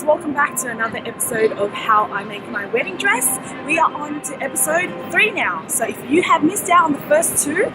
welcome back to another episode of How I Make My Wedding Dress. We are on to episode 3 now. So if you have missed out on the first 2,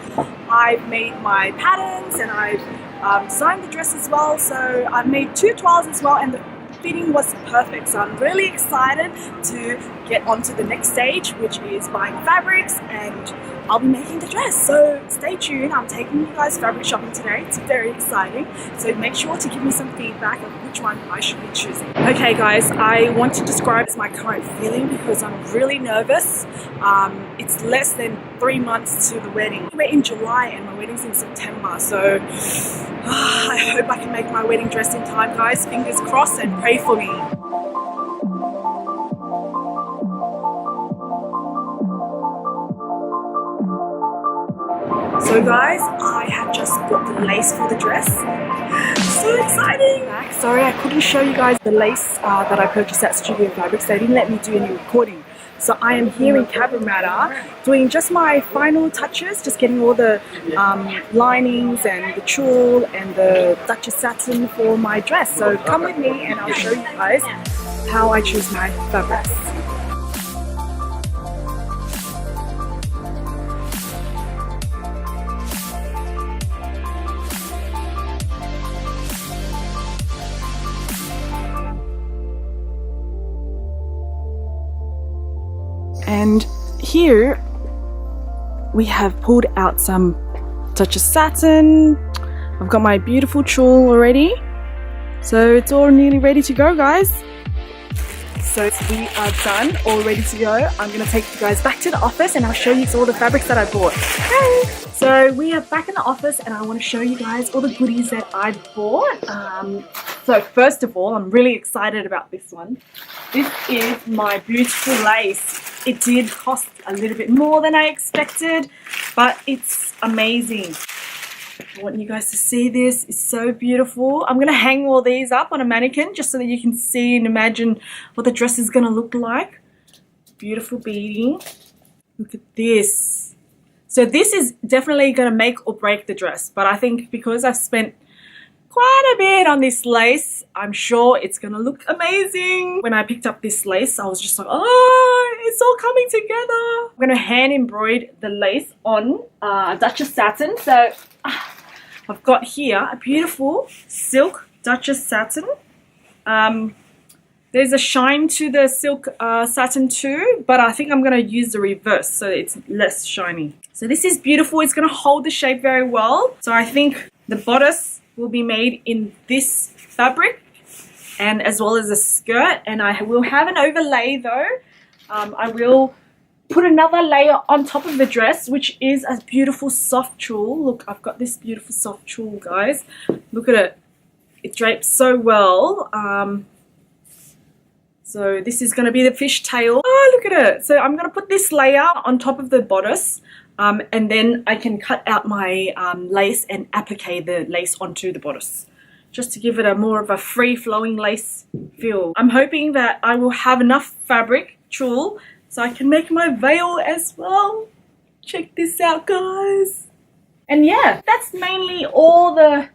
I've made my patterns and I've designed the dress as well. So I've made 2 toiles as well, and the fitting was perfect. So I'm really excited to get on to the next stage, which is buying fabrics, and I'll be making the dress. So stay tuned. I'm taking you guys fabric shopping today. It's very exciting. So make sure to give me some feedback of which one I should be choosing. Okay guys, I want to describe my current feeling because I'm really nervous. It's less than 3 months to the wedding. We're in July and my wedding's in September. So I hope I can make my wedding dress in time, guys. Fingers crossed, and pray for me. So guys, I have just got the lace for the dress. So exciting! Sorry I couldn't show you guys the lace that I purchased at Studio Fabrics. They didn't let me do any recording. So I am here in Cabramatta doing just my final touches, just getting all the linings and the tulle and the Duchess satin for my dress. So come with me and I'll show you guys how I choose my fabrics. And here we have pulled out some Duchess satin. I've got my beautiful tulle already. So it's all nearly ready to go, guys. So we are done, all ready to go. I'm going to take you guys back to the office and I'll show you all the fabrics that I bought. Hey! So we are back in the office and I want to show you guys all the goodies that I bought. So first of all, I'm really excited about this one. This is my beautiful lace. It did cost a little bit more than I expected, but it's amazing. I want you guys to see this. It's so beautiful. I'm going to hang all these up on a mannequin just so that you can see and imagine what the dress is going to look like. Beautiful beading. Look at this. So this is definitely going to make or break the dress, but I think because I've spent quite a bit on this lace, I'm sure it's gonna look amazing. When I picked up this lace, I was just like, oh, it's all coming together. I'm gonna hand embroider the lace on Duchess satin. So I've got here a beautiful silk Duchess satin. There's a shine to the silk satin too, but I think I'm gonna use the reverse so it's less shiny. So this is beautiful. It's gonna hold the shape very well. So I think the bodice will be made in this fabric, and as well as a skirt, and I will have an overlay though. I will put another layer on top of the dress, which is a beautiful soft tulle. Look, I've got this beautiful soft tulle, guys. Look at it. It drapes so well. So this is going to be the fishtail. Oh, look at it. So I'm going to put this layer on top of the bodice. And then I can cut out my lace and applique the lace onto the bodice, just to give it a more of a free-flowing lace feel. I'm hoping that I will have enough fabric, tulle, so I can make my veil as well. Check this out, guys. And yeah, that's mainly all the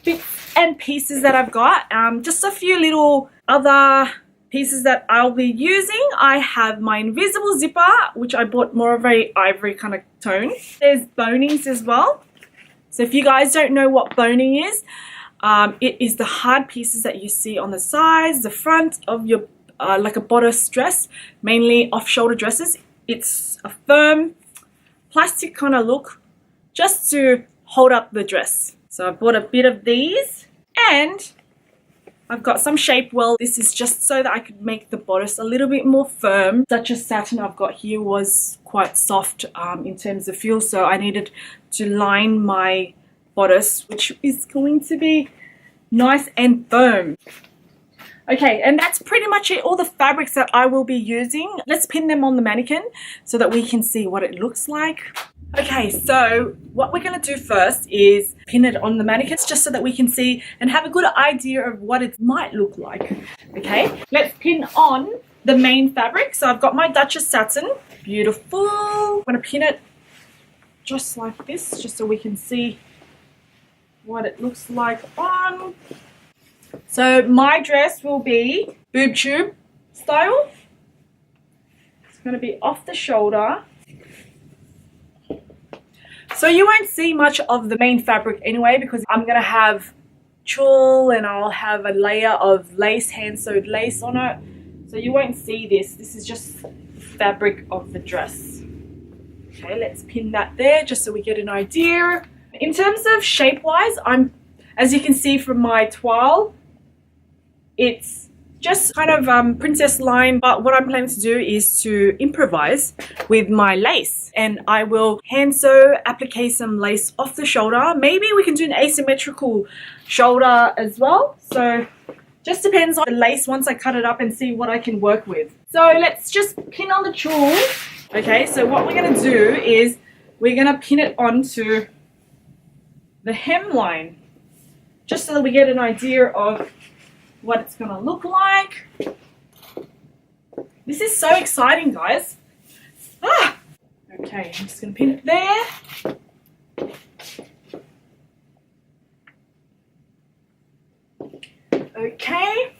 bits and pieces that I've got. Just a few little other pieces that I'll be using. I have my invisible zipper, which I bought more of a ivory kind of tone. There's bonings as well. So if you guys don't know what boning is, it is the hard pieces that you see on the sides, the front of your like a bodice dress, mainly off-shoulder dresses. It's a firm plastic kind of look just to hold up the dress. So I bought a bit of these, and I've got some Shapewear. This is just so that I could make the bodice a little bit more firm. Duchess satin I've got here was quite soft in terms of feel, so I needed to line my bodice, which is going to be nice and firm. Okay, and that's pretty much it, all the fabrics that I will be using. Let's pin them on the mannequin so that we can see what it looks like. Okay, so what we're going to do first is pin it on the mannequins just so that we can see and have a good idea of what it might look like. Okay, let's pin on the main fabric. So I've got my Duchess satin. Beautiful. I'm going to pin it just like this, just so we can see what it looks like on. So my dress will be boob tube style. It's going to be off the shoulder. So you won't see much of the main fabric anyway, because I'm going to have tulle and I'll have a layer of lace, hand sewed lace on it. So you won't see this. This is just the fabric of the dress. Okay, let's pin that there just so we get an idea. In terms of shape wise, as you can see from my toile, it's just kind of princess line, but what I'm planning to do is to improvise with my lace, and I will hand sew, applique some lace off the shoulder. Maybe we can do an asymmetrical shoulder as well. So just depends on the lace once I cut it up and see what I can work with. So let's just pin on the tulle. Okay, so what we're going to do is we're going to pin it onto the hemline, just so that we get an idea of what it's going to look like. This is so exciting, guys. Okay, I'm just going to pin it there. Okay,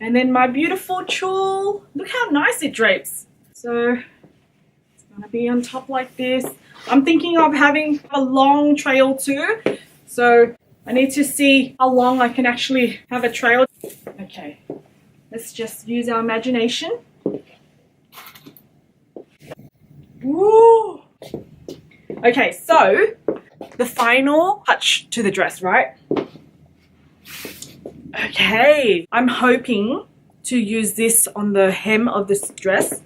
and then my beautiful tulle. Look how nice it drapes. So it's going to be on top like this. I'm thinking of having a long trail too. So I need to see how long I can actually have a trail. Okay, let's just use our imagination. Woo! Okay, so the final touch to the dress, right? Okay, I'm hoping to use this on the hem of this dress.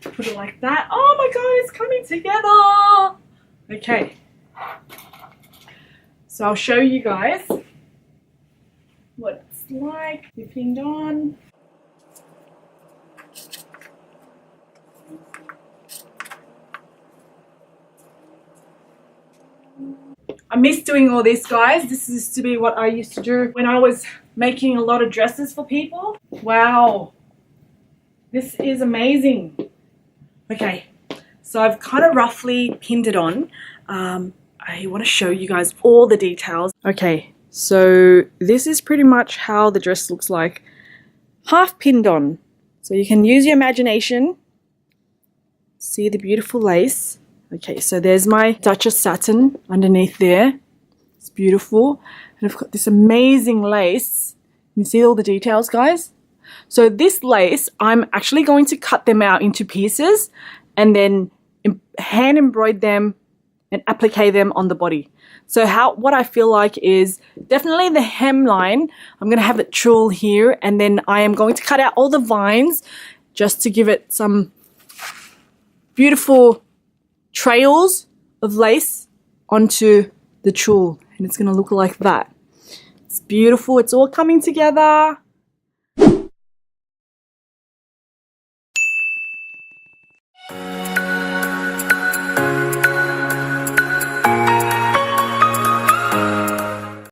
Put it like that. Oh my god, it's coming together! Okay. So I'll show you guys what it's like. You pinned on. I miss doing all this, guys. This used to be what I used to do when I was making a lot of dresses for people. Wow. This is amazing. Okay, so I've kind of roughly pinned it on. I want to show you guys all the details. Okay, so this is pretty much how the dress looks like, half pinned on. So you can use your imagination. See the beautiful lace. Okay, so there's my Duchess satin underneath there. It's beautiful. And I've got this amazing lace. You see all the details, guys? So this lace, I'm actually going to cut them out into pieces and then hand embroider them and applique them on the body. So what I feel like is definitely the hemline. I'm going to have the tulle here, and then I am going to cut out all the vines just to give it some beautiful trails of lace onto the tulle, and it's going to look like that. It's beautiful. It's all coming together.